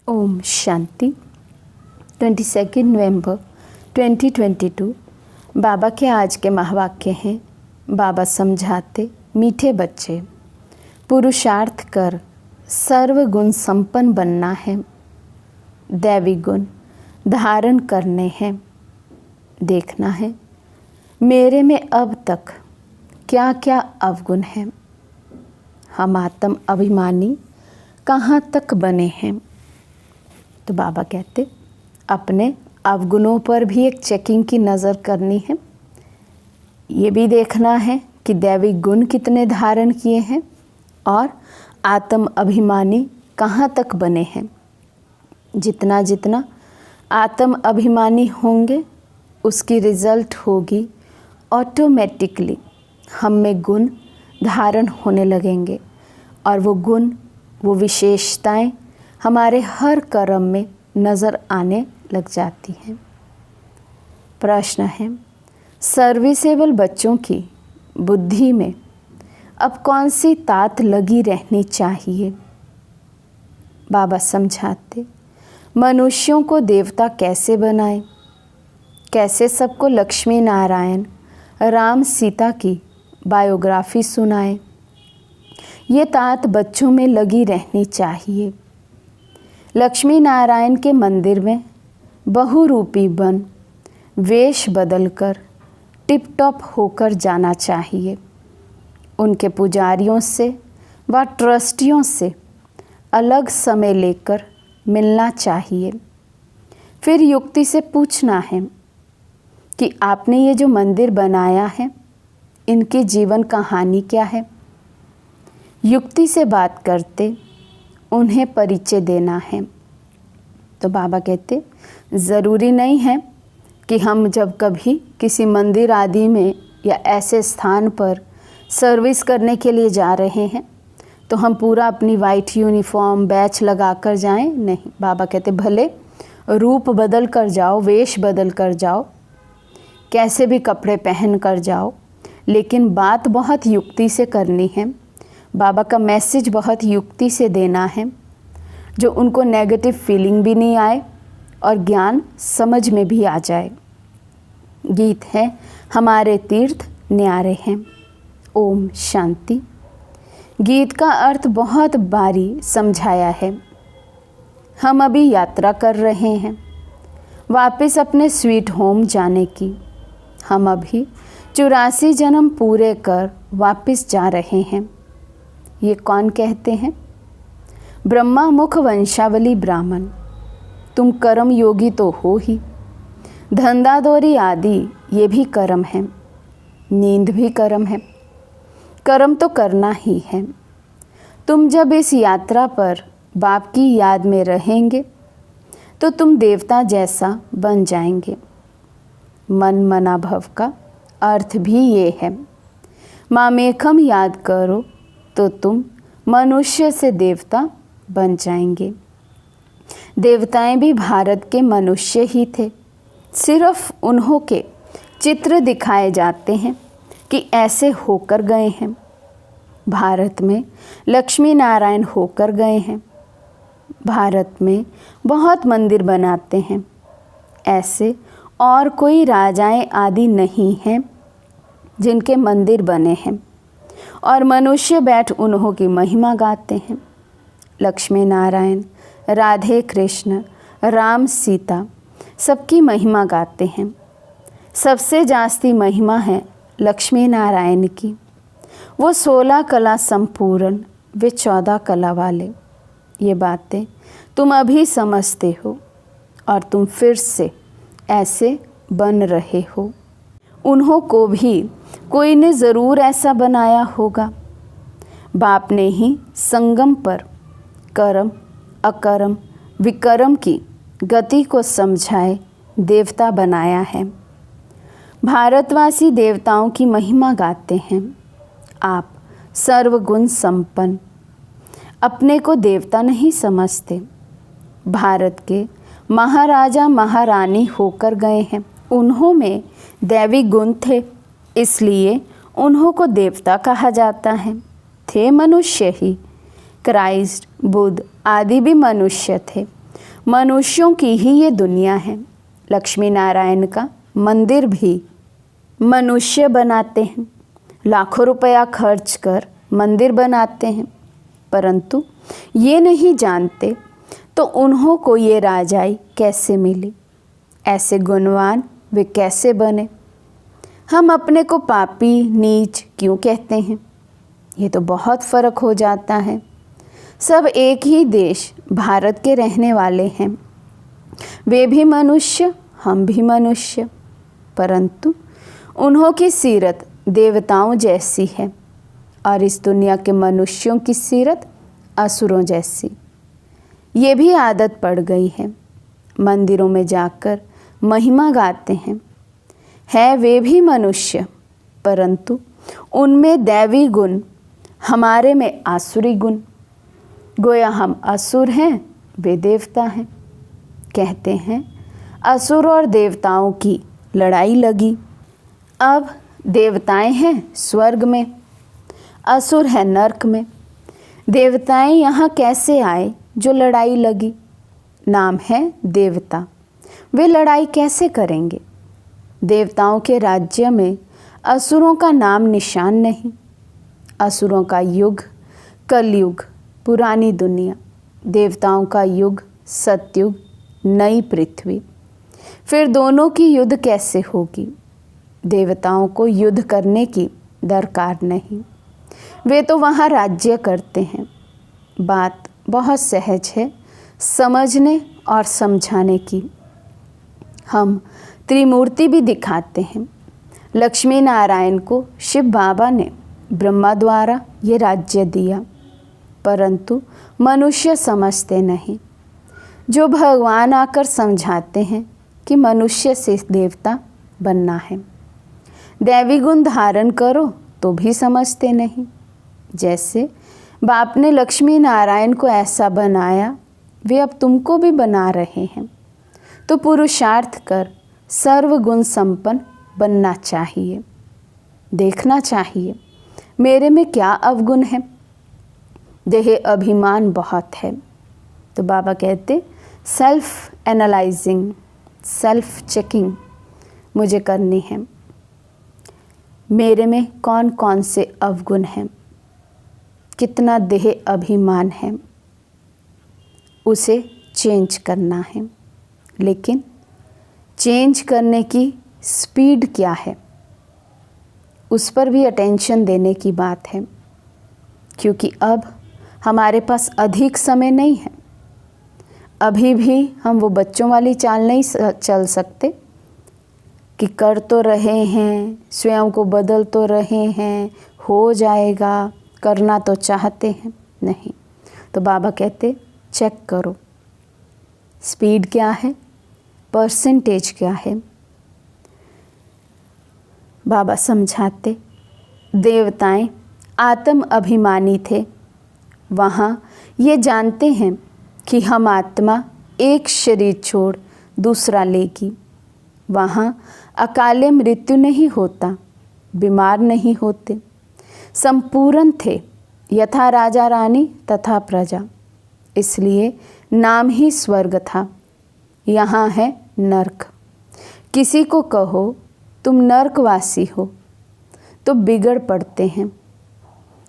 ओम शांति। 22 नवंबर 2022 बाबा के आज के महावाक्य हैं। बाबा समझाते, मीठे बच्चे, पुरुषार्थ कर सर्व गुण संपन्न बनना है, दैवी गुण धारण करने हैं। देखना है मेरे में अब तक क्या क्या अवगुण हैं। हम आत्म अभिमानी कहाँ तक बने हैं। तो बाबा कहते अपने अवगुणों पर भी एक चेकिंग की नज़र करनी है। ये भी देखना है कि दैविक गुण कितने धारण किए हैं और आत्म अभिमानी कहाँ तक बने हैं। जितना जितना आत्म अभिमानी होंगे उसकी रिज़ल्ट होगी ऑटोमेटिकली हम में गुण धारण होने लगेंगे और वो गुण, वो विशेषताएं हमारे हर कर्म में नज़र आने लग जाती हैं। प्रश्न है, सर्विसेबल बच्चों की बुद्धि में अब कौन सी तात लगी रहनी चाहिए। बाबा समझाते, मनुष्यों को देवता कैसे बनाएं, कैसे सबको लक्ष्मी नारायण राम सीता की बायोग्राफी सुनाएं। ये तात बच्चों में लगी रहनी चाहिए। लक्ष्मी नारायण के मंदिर में बहुरूपी बन वेश बदलकर टिप टॉप होकर जाना चाहिए। उनके पुजारियों से व ट्रस्टियों से अलग समय लेकर मिलना चाहिए। फिर युक्ति से पूछना है कि आपने ये जो मंदिर बनाया है इनकी जीवन कहानी क्या है। युक्ति से बात करते उन्हें परिचय देना है। तो बाबा कहते ज़रूरी नहीं है कि हम जब कभी किसी मंदिर आदि में या ऐसे स्थान पर सर्विस करने के लिए जा रहे हैं तो हम पूरा अपनी वाइट यूनिफॉर्म बैच लगा कर जाएं। नहीं, बाबा कहते भले रूप बदल कर जाओ, वेश बदल कर जाओ, कैसे भी कपड़े पहन कर जाओ, लेकिन बात बहुत युक्ति से करनी है। बाबा का मैसेज बहुत युक्ति से देना है जो उनको नेगेटिव फीलिंग भी नहीं आए और ज्ञान समझ में भी आ जाए। गीत है हमारे तीर्थ न्यारे हैं। ओम शांति। गीत का अर्थ बहुत बारी समझाया है। हम अभी यात्रा कर रहे हैं वापस अपने स्वीट होम जाने की। हम अभी 84 जन्म पूरे कर वापस जा रहे हैं। ये कौन कहते हैं? ब्रह्मा मुख वंशावली ब्राह्मण। तुम कर्म योगी तो हो ही। धंधादौरी आदि ये भी कर्म है, नींद भी कर्म है। कर्म तो करना ही है। तुम जब इस यात्रा पर बाप की याद में रहेंगे तो तुम देवता जैसा बन जाएंगे। मन मना भव का अर्थ भी ये है। मामेकम याद करो तो तुम मनुष्य से देवता बन जाएंगे। देवताएं भी भारत के मनुष्य ही थे। सिर्फ उन्हों के चित्र दिखाए जाते हैं कि ऐसे होकर गए हैं। भारत में लक्ष्मी नारायण होकर गए हैं। भारत में बहुत मंदिर बनाते हैं। ऐसे और कोई राजाएं आदि नहीं हैं जिनके मंदिर बने हैं और मनुष्य बैठ उन्हों की महिमा गाते हैं। लक्ष्मी नारायण, राधे कृष्ण, राम सीता सबकी महिमा गाते हैं। सबसे जास्ती महिमा है लक्ष्मी नारायण की। वो 16 कला संपूर्ण, वे 14 कला वाले। ये बातें तुम अभी समझते हो और तुम फिर से ऐसे बन रहे हो। उन्हों को भी कोई ने ज़रूर ऐसा बनाया होगा। बाप ने ही संगम पर कर्म अकर्म विकर्म की गति को समझाए देवता बनाया है। भारतवासी देवताओं की महिमा गाते हैं। आप सर्वगुण संपन्न अपने को देवता नहीं समझते। भारत के महाराजा महारानी होकर गए हैं। उन्हों में दैवी गुण थे, इसलिए उन्हों को देवता कहा जाता है। थे मनुष्य ही। क्राइस्ट, बुद्ध आदि भी मनुष्य थे मनुष्यों की ही ये दुनिया है। लक्ष्मी नारायण का मंदिर भी मनुष्य बनाते हैं, लाखों रुपया खर्च कर मंदिर बनाते हैं, परंतु ये नहीं जानते तो उन्हों को ये राजाई कैसे मिली, ऐसे गुणवान वे कैसे बने। हम अपने को पापी नीच क्यों कहते हैं? ये तो बहुत फ़र्क हो जाता है। सब एक ही देश भारत के रहने वाले हैं, वे भी मनुष्य हम भी मनुष्य, परंतु उन्हों की सीरत देवताओं जैसी है और इस दुनिया के मनुष्यों की सीरत असुरों जैसी। ये भी आदत पड़ गई है, मंदिरों में जाकर महिमा गाते हैं। है वे भी मनुष्य, परंतु उनमें दैवी गुण, हमारे में आसुरी गुण। गोया हम असुर हैं, वे देवता हैं। कहते हैं असुर और देवताओं की लड़ाई लगी। अब देवताएं हैं स्वर्ग में, असुर है नरक में। देवताएं यहाँ कैसे आए जो लड़ाई लगी? नाम है देवता, वे लड़ाई कैसे करेंगे? देवताओं के राज्य में असुरों का नाम निशान नहीं। असुरों का युग कलयुग, पुरानी दुनिया। देवताओं का युग सतयुग, नई पृथ्वी। फिर दोनों की युद्ध कैसे होगी? देवताओं को युद्ध करने की दरकार नहीं, वे तो वहाँ राज्य करते हैं। बात बहुत सहज है समझने और समझाने की। हम त्रिमूर्ति भी दिखाते हैं। लक्ष्मी नारायण को शिव बाबा ने ब्रह्मा द्वारा ये राज्य दिया, परंतु मनुष्य समझते नहीं। जो भगवान आकर समझाते हैं कि मनुष्य से देवता बनना है, दैवी गुण धारण करो, तो भी समझते नहीं। जैसे बाप ने लक्ष्मी नारायण को ऐसा बनाया, वे अब तुमको भी बना रहे हैं, तो पुरुषार्थ कर सर्वगुण संपन्न बनना चाहिए। देखना चाहिए मेरे में क्या अवगुण है। देह अभिमान बहुत है, तो बाबा कहते सेल्फ एनालाइजिंग, सेल्फ चेकिंग मुझे करनी है। मेरे में कौन कौन से अवगुण हैं, कितना देह अभिमान है, उसे चेंज करना है। लेकिन चेंज करने की स्पीड क्या है, उस पर भी अटेंशन देने की बात है, क्योंकि अब हमारे पास अधिक समय नहीं है। अभी भी हम वो बच्चों वाली चाल नहीं चल सकते कि कर तो रहे हैं, स्वयं को बदल तो रहे हैं, हो जाएगा, करना तो चाहते हैं, नहीं। तो बाबा कहते चेक करो स्पीड क्या है, परसेंटेज क्या है। बाबा समझाते देवताएं आत्म अभिमानी थे। वहाँ ये जानते हैं कि हम आत्मा एक शरीर छोड़ दूसरा लेगी। वहाँ अकाले मृत्यु नहीं होता, बीमार नहीं होते, संपूर्ण थे, यथा राजा रानी तथा प्रजा। इसलिए नाम ही स्वर्ग था। यहाँ है नरक। किसी को कहो तुम नरकवासी हो तो बिगड़ पड़ते हैं।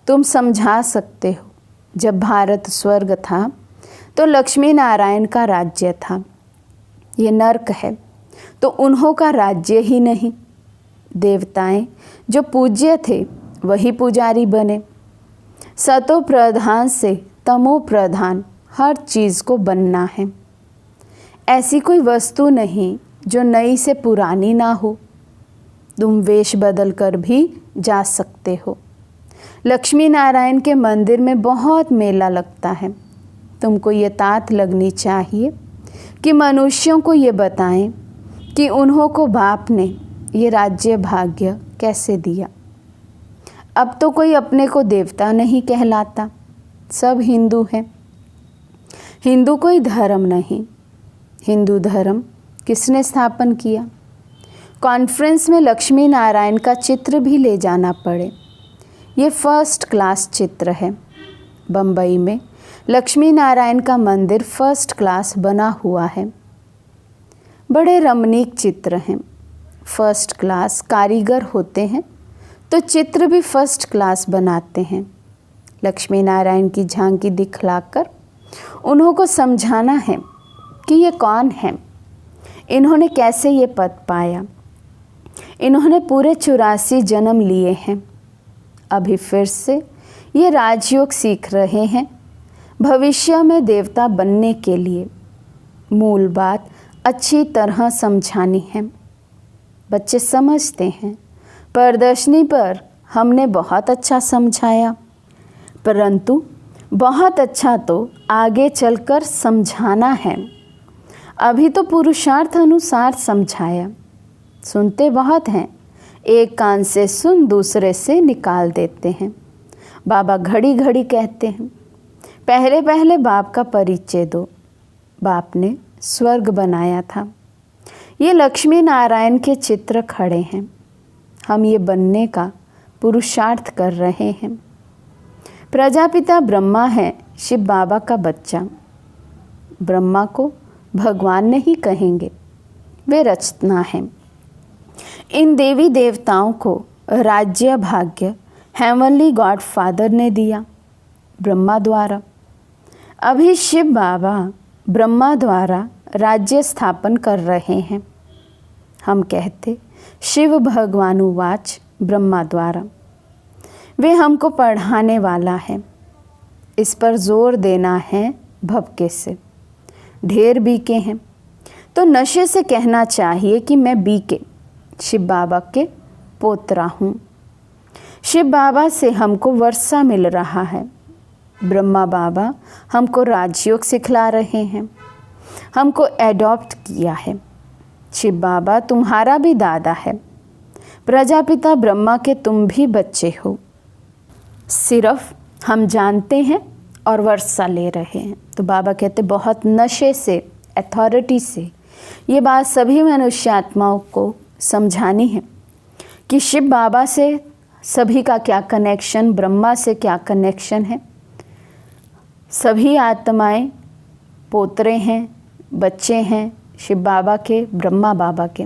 तुम समझा सकते हो, जब भारत स्वर्ग था तो लक्ष्मी नारायण का राज्य था। ये नरक है तो उन्हों का राज्य ही नहीं। देवताएं जो पूज्य थे वही पुजारी बने। सतो प्रधान से तमो प्रधान हर चीज़ को बनना है। ऐसी कोई वस्तु नहीं जो नई से पुरानी ना हो। तुम वेश बदल कर भी जा सकते हो। लक्ष्मी नारायण के मंदिर में बहुत मेला लगता है। तुमको ये तात लगनी चाहिए कि मनुष्यों को ये बताएं कि उन्हों को बाप ने ये राज्य भाग्य कैसे दिया। अब तो कोई अपने को देवता नहीं कहलाता, सब हिंदू हैं। हिंदू कोई धर्म नहीं। हिंदू धर्म किसने स्थापन किया? कॉन्फ्रेंस में लक्ष्मी नारायण का चित्र भी ले जाना पड़े, ये फर्स्ट क्लास चित्र है। बम्बई में लक्ष्मी नारायण का मंदिर फर्स्ट क्लास बना हुआ है। बड़े रमणीक चित्र हैं। फर्स्ट क्लास कारीगर होते हैं तो चित्र भी फर्स्ट क्लास बनाते हैं। लक्ष्मी नारायण की झांकी दिखलाकर उन्हों को समझाना है कि ये कौन है, इन्होंने कैसे ये पद पाया। इन्होंने पूरे 84 जन्म लिए हैं। अभी फिर से ये राजयोग सीख रहे हैं भविष्य में देवता बनने के लिए। मूल बात अच्छी तरह समझानी है। बच्चे समझते हैं। प्रदर्शनी पर हमने बहुत अच्छा समझाया, परंतु बहुत अच्छा तो आगे चलकर समझाना है। अभी तो पुरुषार्थ अनुसार समझाया। सुनते बहुत हैं, एक कान से सुन दूसरे से निकाल देते हैं। बाबा घड़ी घड़ी कहते हैं, पहले पहले बाप का परिचय दो। बाप ने स्वर्ग बनाया था। ये लक्ष्मी नारायण के चित्र खड़े हैं। हम ये बनने का पुरुषार्थ कर रहे हैं। प्रजापिता ब्रह्मा है शिव बाबा का बच्चा। ब्रह्मा को भगवान नहीं कहेंगे, वे रचना हैं। इन देवी देवताओं को राज्य भाग्य हेवनली गॉड फादर ने दिया ब्रह्मा द्वारा। अभी शिव बाबा ब्रह्मा द्वारा राज्य स्थापन कर रहे हैं। हम कहते शिव भगवानुवाच ब्रह्मा द्वारा। वे हमको पढ़ाने वाला है। इस पर जोर देना है भपके से। ढेर बीके हैं तो नशे से कहना चाहिए कि मैं बीके शिव बाबा के पोतरा हूँ। शिव बाबा से हमको वर्षा मिल रहा है। ब्रह्मा बाबा हमको राजयोग सिखला रहे हैं, हमको एडॉप्ट किया है। शिव बाबा तुम्हारा भी दादा है। प्रजापिता ब्रह्मा के तुम भी बच्चे हो। सिर्फ हम जानते हैं और वर्षा ले रहे हैं। तो बाबा कहते बहुत नशे से, अथॉरिटी से ये बात सभी मनुष्य आत्माओं को समझानी है कि शिव बाबा से सभी का क्या कनेक्शन, ब्रह्मा से क्या कनेक्शन है। सभी आत्माएं पोतरे हैं, बच्चे हैं शिव बाबा के, ब्रह्मा बाबा के,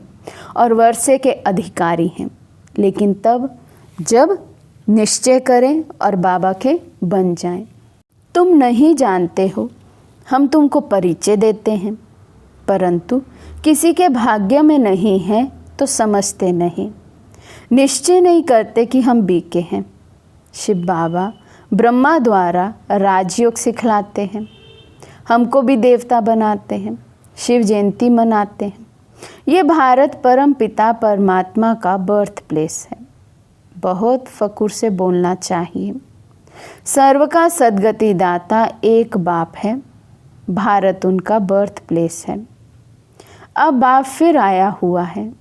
और वर्षे के अधिकारी हैं। लेकिन तब जब निश्चय करें और बाबा के बन जाएं। तुम नहीं जानते हो, हम तुमको परिचय देते हैं, परंतु किसी के भाग्य में नहीं है तो समझते नहीं, निश्चय नहीं करते कि हम बीके हैं। शिव बाबा ब्रह्मा द्वारा राजयोग सिखलाते हैं, हमको भी देवता बनाते हैं, शिव जयंती मनाते हैं। ये भारत परम पिता परमात्मा का बर्थ प्लेस है। बहुत फकुर से बोलना चाहिए। सर्व का सद्गति दाता एक बाप है। भारत उनका बर्थ प्लेस है। अब बाप फिर आया हुआ है।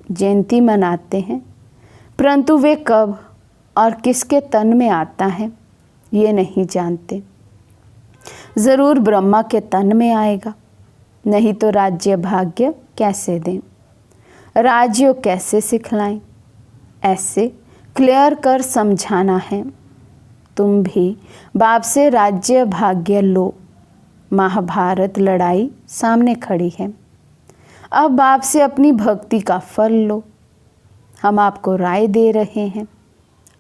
जयंती मनाते हैं, परंतु वे कब और किसके तन में आता है ये नहीं जानते। ज़रूर ब्रह्मा के तन में आएगा, नहीं तो राज्य भाग्य कैसे दें, राज्य कैसे सिखलाएं। ऐसे क्लियर कर समझाना है। तुम भी बाप से राज्य भाग्य लो। महाभारत लड़ाई सामने खड़ी है। अब बाप से अपनी भक्ति का फल लो। हम आपको राय दे रहे हैं।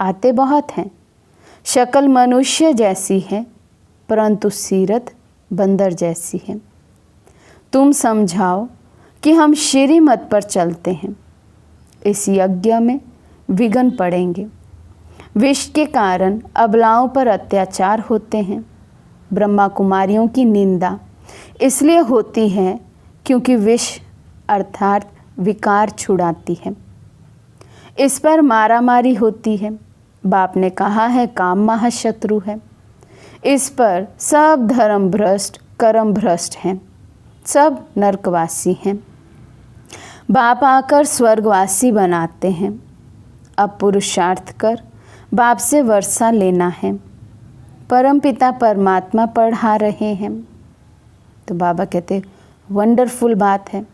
आते बहुत हैं, शक्ल मनुष्य जैसी है, परंतु सीरत बंदर जैसी है। तुम समझाओ कि हम श्रीमत पर चलते हैं। इस यज्ञ में विघ्न पड़ेंगे। विष के कारण अबलाओं पर अत्याचार होते हैं। ब्रह्मा कुमारियों की निंदा इसलिए होती है क्योंकि विष अर्थात विकार छुड़ाती है। इस पर मारामारी होती है। बाप ने कहा है काम महाशत्रु है। इस पर सब धर्म भ्रष्ट कर्म भ्रष्ट हैं, सब नरकवासी हैं। बाप आकर स्वर्गवासी बनाते हैं। अब पुरुषार्थ कर बाप से वर्षा लेना है। परमपिता परमात्मा पढ़ा रहे हैं। तो बाबा कहते वंडरफुल बात है।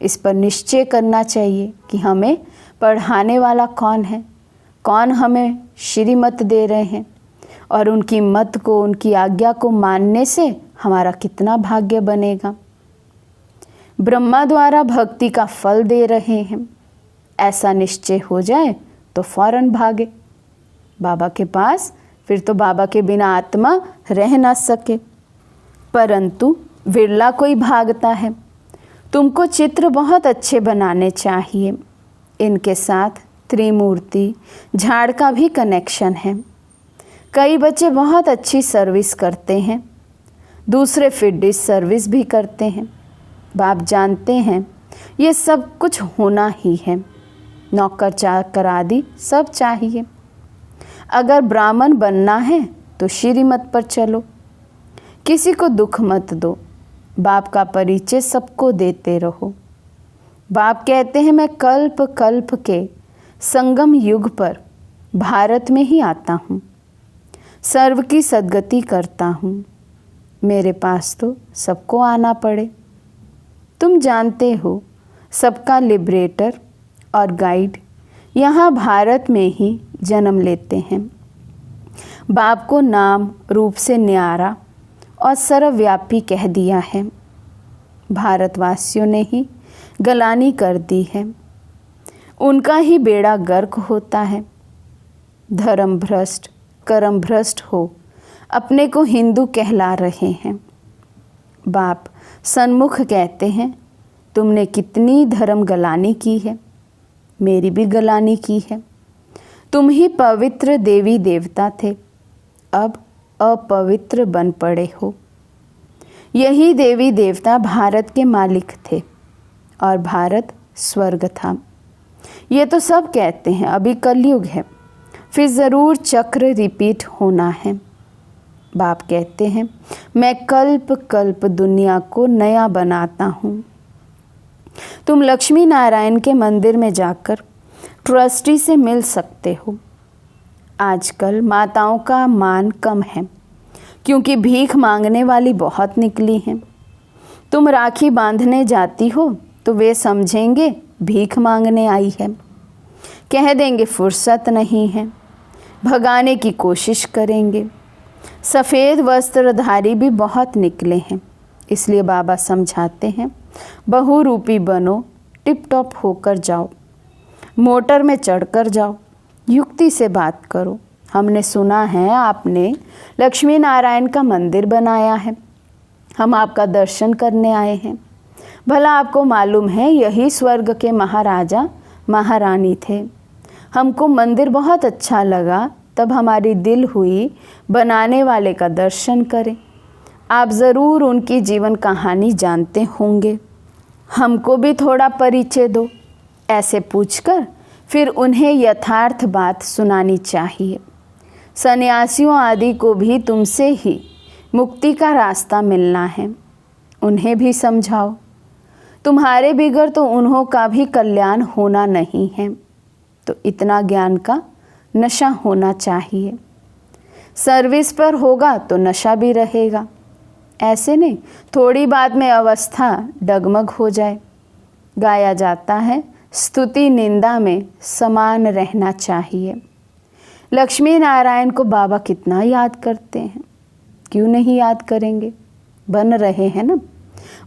इस पर निश्चय करना चाहिए कि हमें पढ़ाने वाला कौन है, कौन हमें श्रीमत दे रहे हैं और उनकी मत को, उनकी आज्ञा को मानने से हमारा कितना भाग्य बनेगा। ब्रह्मा द्वारा भक्ति का फल दे रहे हैं, ऐसा निश्चय हो जाए तो फौरन भागे बाबा के पास। फिर तो बाबा के बिना आत्मा रह ना सके। परंतु विरला कोई भागता है। तुमको चित्र बहुत अच्छे बनाने चाहिए। इनके साथ त्रिमूर्ति झाड़ का भी कनेक्शन है। कई बच्चे बहुत अच्छी सर्विस करते हैं, दूसरे फिर डिश सर्विस भी करते हैं। बाप जानते हैं ये सब कुछ होना ही है। नौकर चाकर आदि सब चाहिए। अगर ब्राह्मण बनना है तो श्रीमत पर चलो, किसी को दुख मत दो। बाप का परिचय सबको देते रहो। बाप कहते हैं मैं कल्प कल्प के संगम युग पर भारत में ही आता हूँ, सर्व की सद्गति करता हूँ। मेरे पास तो सबको आना पड़े। तुम जानते हो सबका लिबरेटर और गाइड यहाँ भारत में ही जन्म लेते हैं। बाप को नाम रूप से न्यारा और सर्वव्यापी कह दिया है। भारतवासियों ने ही गलानी कर दी है। उनका ही बेड़ा गर्क होता है। धर्म भ्रष्ट कर्म भ्रष्ट हो अपने को हिंदू कहला रहे हैं। बाप सन्मुख कहते हैं तुमने कितनी धर्म गलानी की है, मेरी भी गलानी की है। तुम ही पवित्र देवी देवता थे, अब अपवित्र बन पड़े हो। यही देवी देवता भारत के मालिक थे और भारत स्वर्ग था। ये तो सब कहते हैं, अभी कलयुग है, फिर ज़रूर चक्र रिपीट होना है। बाप कहते हैं मैं कल्प कल्प दुनिया को नया बनाता हूँ। तुम लक्ष्मी नारायण के मंदिर में जाकर ट्रस्टी से मिल सकते हो। आजकल माताओं का मान कम है क्योंकि भीख मांगने वाली बहुत निकली हैं। तुम राखी बांधने जाती हो तो वे समझेंगे भीख मांगने आई है, कह देंगे फुर्सत नहीं है, भगाने की कोशिश करेंगे। सफ़ेद वस्त्रधारी भी बहुत निकले हैं, इसलिए बाबा समझाते हैं बहुरूपी बनो, टिप टॉप होकर जाओ, मोटर में चढ़कर जाओ, युक्ति से बात करो। हमने सुना है आपने लक्ष्मी नारायण का मंदिर बनाया है, हम आपका दर्शन करने आए हैं। भला आपको मालूम है यही स्वर्ग के महाराजा महारानी थे। हमको मंदिर बहुत अच्छा लगा, तब हमारी दिल हुई बनाने वाले का दर्शन करें। आप ज़रूर उनकी जीवन कहानी जानते होंगे, हमको भी थोड़ा परिचय दो। ऐसे पूछकर फिर उन्हें यथार्थ बात सुनानी चाहिए। सन्यासियों आदि को भी तुमसे ही मुक्ति का रास्ता मिलना है, उन्हें भी समझाओ। तुम्हारे बिगड़ तो उन्हों का भी कल्याण होना नहीं है, तो इतना ज्ञान का नशा होना चाहिए। सर्विस पर होगा तो नशा भी रहेगा, ऐसे नहीं थोड़ी बात में अवस्था डगमग हो जाए। गाया जाता है स्तुति निंदा में समान रहना चाहिए। लक्ष्मी नारायण को बाबा कितना याद करते हैं, क्यों नहीं याद करेंगे, बन रहे हैं ना।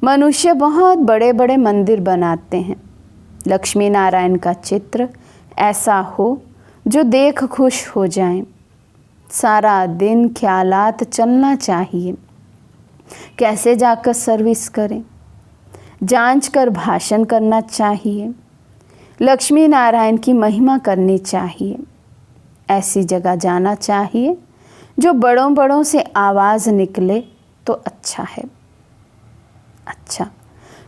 मनुष्य बहुत बड़े बड़े मंदिर बनाते हैं, लक्ष्मी नारायण का चित्र ऐसा हो जो देख खुश हो जाएं। सारा दिन ख्यालात चलना चाहिए, कैसे जाकर सर्विस करें, जांच कर भाषण करना चाहिए, लक्ष्मी नारायण की महिमा करनी चाहिए। ऐसी जगह जाना चाहिए जो बड़ों बड़ों से आवाज़ निकले तो अच्छा है। अच्छा,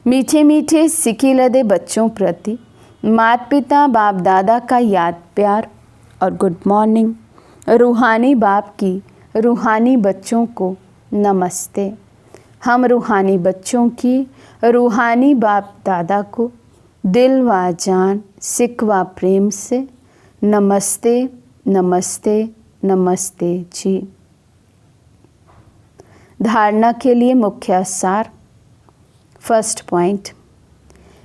मीठे मीठे सिकी लदे बच्चों प्रति माता पिता बाप दादा का याद प्यार और गुड मॉर्निंग। रूहानी बाप की रूहानी बच्चों को नमस्ते। हम रूहानी बच्चों की रूहानी बाप दादा को दिल व जान सिक व प्रेम से नमस्ते नमस्ते नमस्ते जी। धारणा के लिए मुख्य सार। फर्स्ट पॉइंट,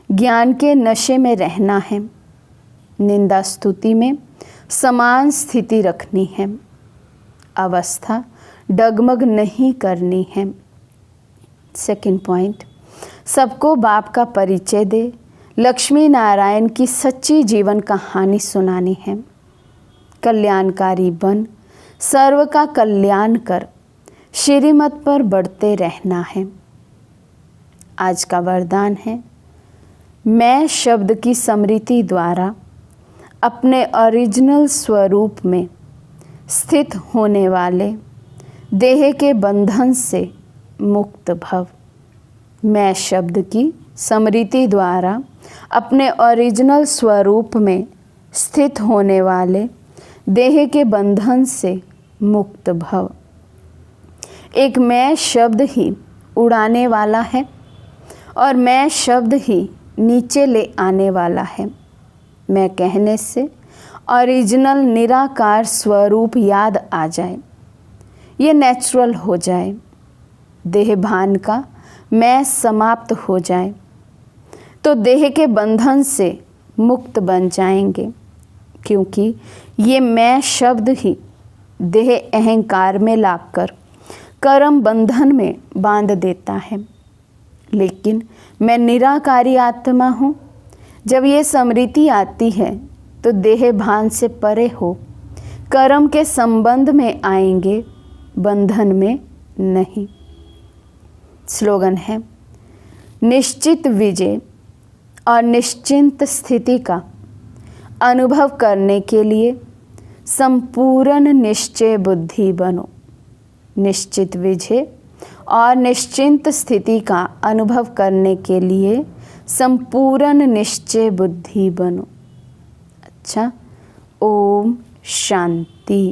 ज्ञान के नशे में रहना है, निंदा स्तुति में समान स्थिति रखनी है, अवस्था डगमग नहीं करनी है। सेकंड पॉइंट, सबको बाप का परिचय दे, लक्ष्मी नारायण की सच्ची जीवन कहानी सुनानी है। कल्याणकारी बन, सर्व का कल्याण कर, श्रीमत पर बढ़ते रहना है। आज का वरदान है, मैं शब्द की स्मृति द्वारा अपने ओरिजिनल स्वरूप में स्थित होने वाले देह के बंधन से मुक्त भव। मैं शब्द की स्मृति द्वारा अपने ओरिजिनल स्वरूप में स्थित होने वाले देह के बंधन से मुक्त भव। एक मैं शब्द ही उड़ाने वाला है और मैं शब्द ही नीचे ले आने वाला है। मैं कहने से ओरिजिनल निराकार स्वरूप याद आ जाए, ये नेचुरल हो जाए, देह भान का मैं समाप्त हो जाए, तो देह के बंधन से मुक्त बन जाएंगे, क्योंकि ये मैं शब्द ही देह अहंकार में लाकर कर्म बंधन में बांध देता है। लेकिन मैं निराकारी आत्मा हूँ। जब ये स्मृति आती है तो देह भान से परे हो कर्म के संबंध में आएंगे, बंधन में नहीं। स्लोगन है, निश्चित विजय और निश्चिंत स्थिति का अनुभव करने के लिए संपूर्ण निश्चय बुद्धि बनो। निश्चित विजय और निश्चिंत स्थिति का अनुभव करने के लिए संपूर्ण निश्चय बुद्धि बनो। अच्छा, ओम शांति।